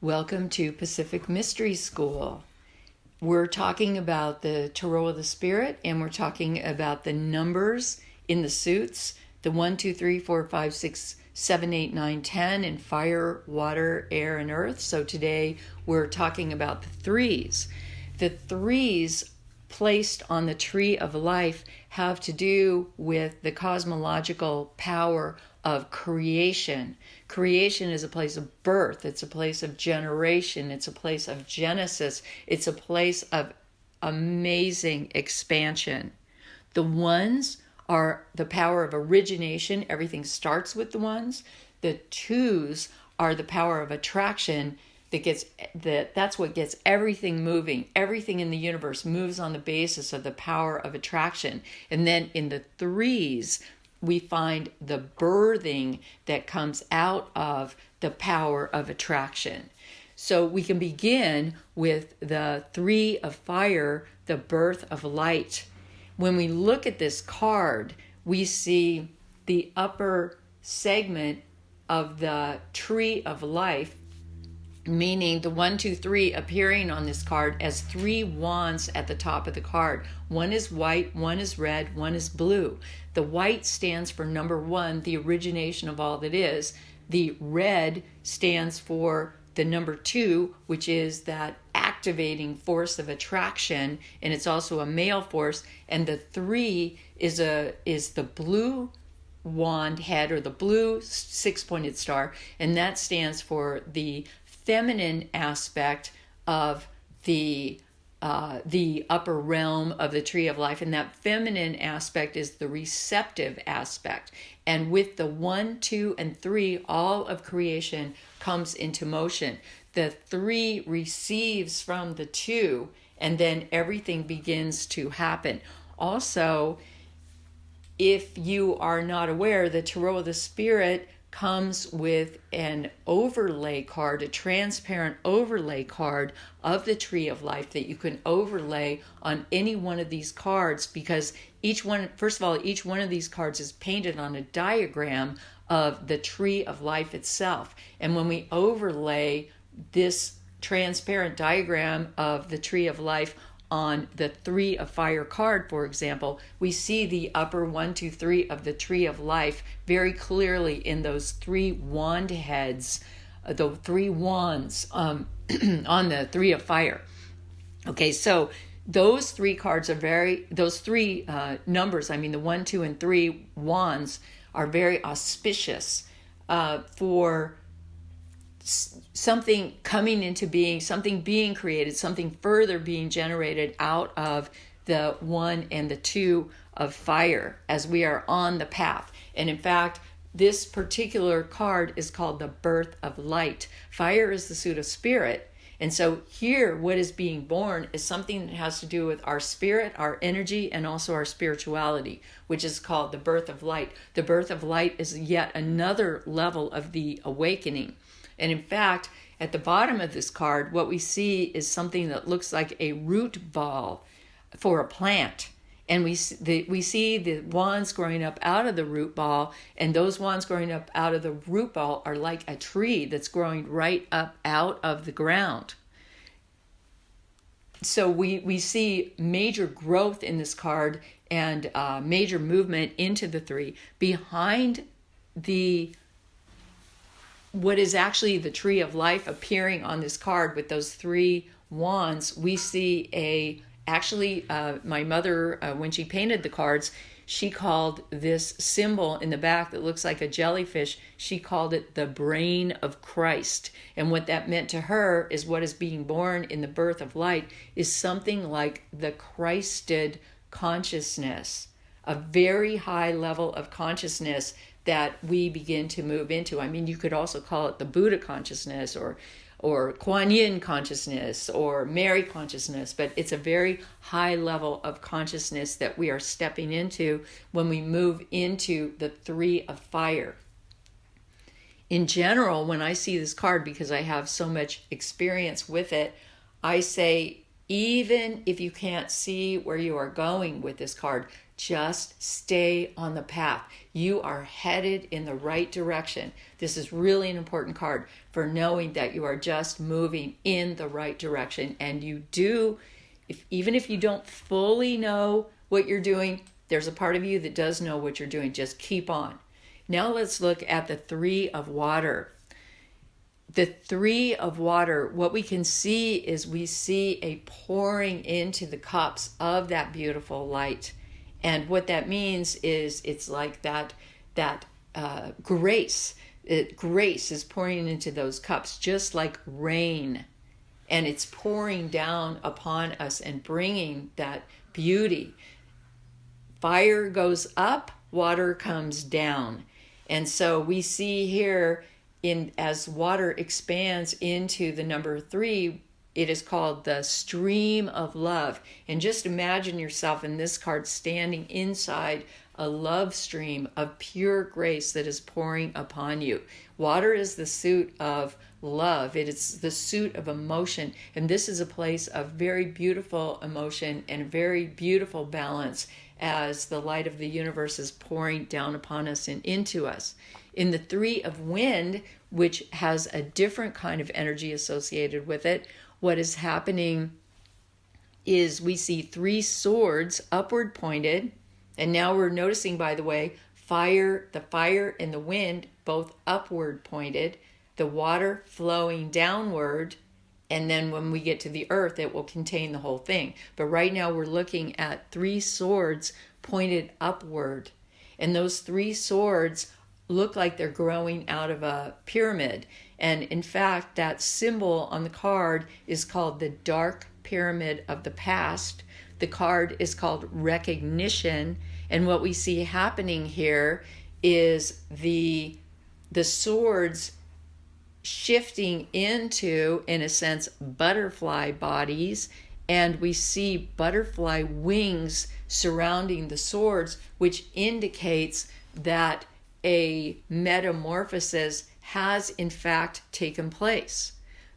Welcome to Pacific Mystery School. We're talking about the Tarot of the Spirit, and we're talking about the numbers in the suits, the 1, 2, 3, 4, 5, 6, 7, 8, 9, 10 in fire, water, air, and earth. So today we're talking about the threes. The threes placed on the tree of life have to do with the cosmological power of creation. Creation is a place of birth. It's a place of generation. It's a place of genesis. It's a place of amazing expansion. The ones are the power of origination. Everything starts with the ones. The twos are the power of attraction. That's what gets everything moving. Everything in the universe moves on the basis of the power of attraction. And then in the threes, we find the birthing that comes out of the power of attraction. So we can begin with the 3 of fire, the birth of light. When we look at this card, we see the upper segment of the tree of life, meaning the 1, 2, 3 appearing on this card as 3 wands at the top of the card. One is white, one is red, one is blue. The white stands for number 1, the origination of all that is. The red stands for the number 2, which is that activating force of attraction, and it's also a male force. And the 3 is the blue wand head, or the blue 6-pointed star, and that stands for the feminine aspect of the upper realm of the tree of life, and that feminine aspect is the receptive aspect. And with the 1, 2, and 3, all of creation comes into motion. The 3 receives from the 2, and then everything begins to happen. Also, if you are not aware, the Tarot of the Spirit comes with an overlay card, a transparent overlay card of the tree of life that you can overlay on any one of these cards, because each one of these cards is painted on a diagram of the tree of life itself. And when we overlay this transparent diagram of the tree of life on the 3 of fire card, for example, we see the upper 1, 2, 3 of the tree of life very clearly in those 3 wand heads, the 3 wands on the 3 of fire. Okay, so those 3 cards are those 3 numbers, the 1, 2, and 3 wands are very auspicious for something coming into being, something being created, something further being generated out of the 1 and the 2 of fire as we are on the path. And in fact, this particular card is called the birth of light. Fire is the suit of spirit. And so here, what is being born is something that has to do with our spirit, our energy, and also our spirituality, which is called the birth of light. The birth of light is yet another level of the awakening. And in fact, at the bottom of this card, what we see is something that looks like a root ball for a plant. And we see the wands growing up out of the root ball, and those wands growing up out of the root ball are like a tree that's growing right up out of the ground. So we see major growth in this card and major movement into the 3. Behind what is actually the tree of life appearing on this card with those 3 wands, we see my mother, when she painted the cards, she called this symbol in the back that looks like a jellyfish, she called it the brain of Christ. And what that meant to her is what is being born in the birth of light is something like the Christed consciousness, a very high level of consciousness that we begin to move into. You could also call it the Buddha consciousness or Kuan Yin consciousness or Mary consciousness, but it's a very high level of consciousness that we are stepping into when we move into the 3 of fire. In general, when I see this card, because I have so much experience with it, I say Even if you can't see where you are going with this card, just stay on the path. You are headed in the right direction. This is really an important card for knowing that you are just moving in the right direction. And you do, even if you don't fully know what you're doing, there's a part of you that does know what you're doing. Just keep on. Now let's look at the Three of Water. The Three of Water, what we can see is we see a pouring into the cups of that beautiful light. And what that means is it's like that grace. Grace is pouring into those cups just like rain. And it's pouring down upon us and bringing that beauty. Fire goes up, water comes down. And so we see here, as water expands into the number 3, it is called the stream of love. And just imagine yourself in this card standing inside a love stream of pure grace that is pouring upon you. Water is the suit of love. It is the suit of emotion. And this is a place of very beautiful emotion and very beautiful balance as the light of the universe is pouring down upon us and into us. In the Three of Wind, which has a different kind of energy associated with it, what is happening is we see 3 swords upward pointed. And now we're noticing, by the way, the fire and the wind both upward pointed, the water flowing downward, and then when we get to the earth, it will contain the whole thing. But right now we're looking at 3 swords pointed upward. And those 3 swords look like they're growing out of a pyramid. And in fact, that symbol on the card is called the Dark Pyramid of the Past. The card is called Recognition. And what we see happening here is the swords shifting into, in a sense, butterfly bodies. And we see butterfly wings surrounding the swords, which indicates that a metamorphosis has in fact taken place.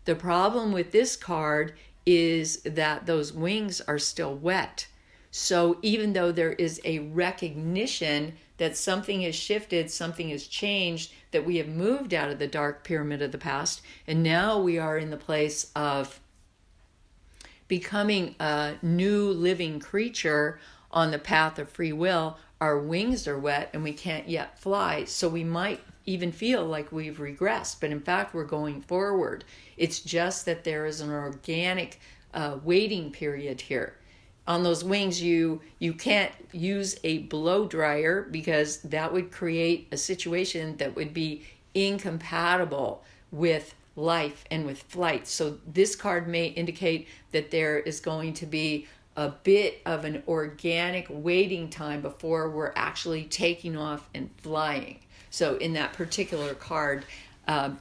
The problem with this card is that those wings are still wet. So even though there is a recognition that something has shifted, something has changed, that we have moved out of the dark pyramid of the past, and now we are in the place of becoming a new living creature on the path of free will, our wings are wet and we can't yet fly. So we might even feel like we've regressed, but in fact we're going forward. It's just that there is an organic waiting period here. On those wings, you can't use a blow dryer because that would create a situation that would be incompatible with life and with flight. So this card may indicate that there is going to be a bit of an organic waiting time before we're actually taking off and flying. So in that particular card,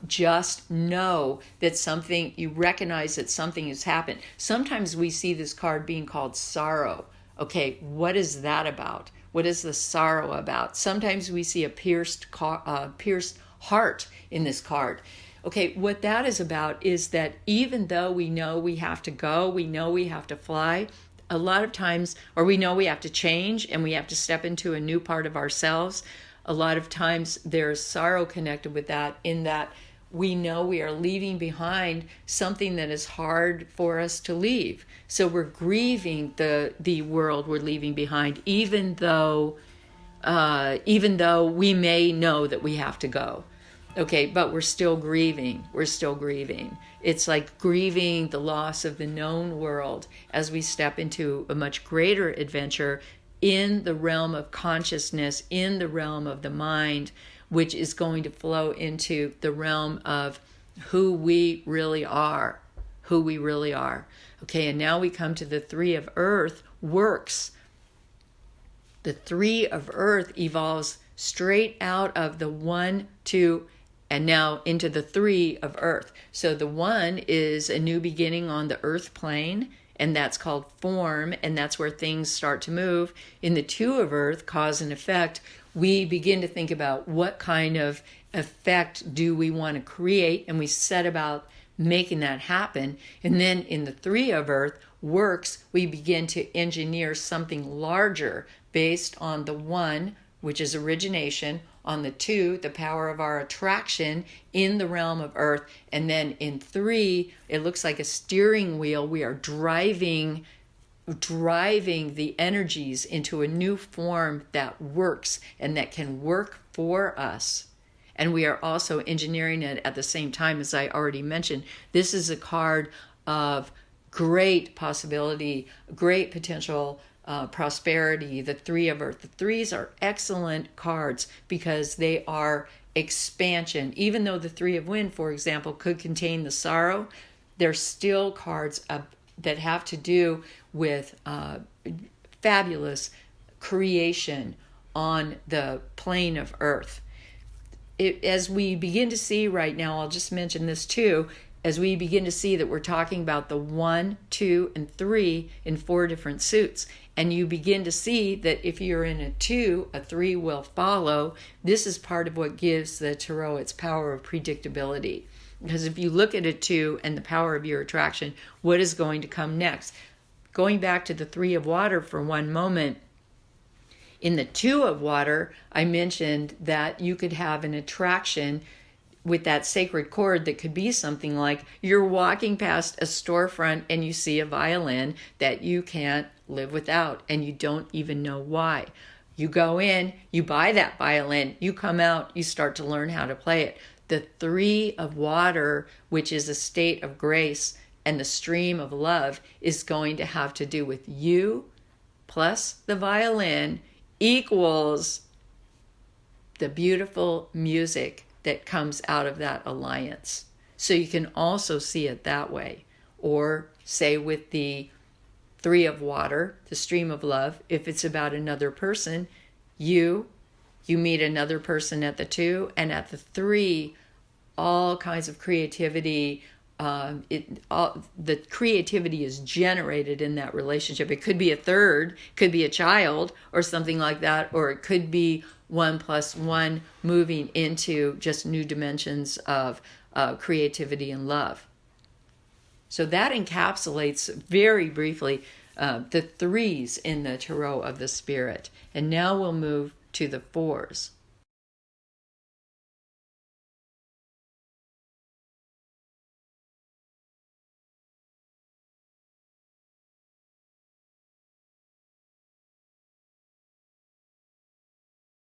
just know that you recognize that something has happened. Sometimes we see this card being called sorrow. Okay, what is that about? What is the sorrow about? Sometimes we see a pierced heart in this card. Okay, what that is about is that even though we know we have to go, we know we have to fly, a lot of times, or we know we have to change and we have to step into a new part of ourselves, a lot of times there's sorrow connected with that, in that we know we are leaving behind something that is hard for us to leave. So we're grieving the world we're leaving behind, even though we may know that we have to go. Okay, but we're still grieving. We're still grieving. It's like grieving the loss of the known world as we step into a much greater adventure in the realm of consciousness, in the realm of the mind, which is going to flow into the realm of who we really are, who we really are. Okay, and now we come to the Three of Earth works. The Three of Earth evolves straight out of the 1, 2, and now into the 3 of Earth. So the 1 is a new beginning on the Earth plane, and that's called form, and that's where things start to move. In the 2 of Earth, cause and effect, we begin to think about what kind of effect do we want to create, and we set about making that happen. And then in the 3 of earth, works, we begin to engineer something larger based on the 1, which is origination, on the 2, the power of our attraction in the realm of earth, and then in 3, it looks like a steering wheel. We are driving the energies into a new form that works and that can work for us. And we are also engineering it at the same time, as I already mentioned. This is a card of great possibility, great potential, prosperity, the 3 of earth. The 3s are excellent cards because they are expansion. Even though the 3 of wind, for example, could contain the sorrow, they're still cards that have to do with fabulous creation on the plane of earth. As we begin to see right now, I'll just mention this too, as we begin to see that we're talking about the 1, 2, and 3 in 4 different suits. And you begin to see that if you're in a 2, a 3 will follow. This is part of what gives the tarot its power of predictability. Because if you look at a 2 and the power of your attraction, what is going to come next? Going back to the 3 of water for one moment, in the 2 of water, I mentioned that you could have an attraction with that sacred chord that could be something like you're walking past a storefront and you see a violin that you can't live without and you don't even know why. You go in, you buy that violin, you come out, you start to learn how to play it. The 3 of water, which is a state of grace, and the stream of love is going to have to do with you plus the violin equals the beautiful music that comes out of that alliance. So you can also see it that way. Or say with the 3 of water, the stream of love, if it's about another person, you meet another person at the 2, and at the 3, all kinds of creativity, the creativity is generated in that relationship. It could be a third, could be a child or something like that, or it could be 1 + 1 moving into just new dimensions of creativity and love. So that encapsulates very briefly the 3s in the tarot of the spirit. And now we'll move to the 4s.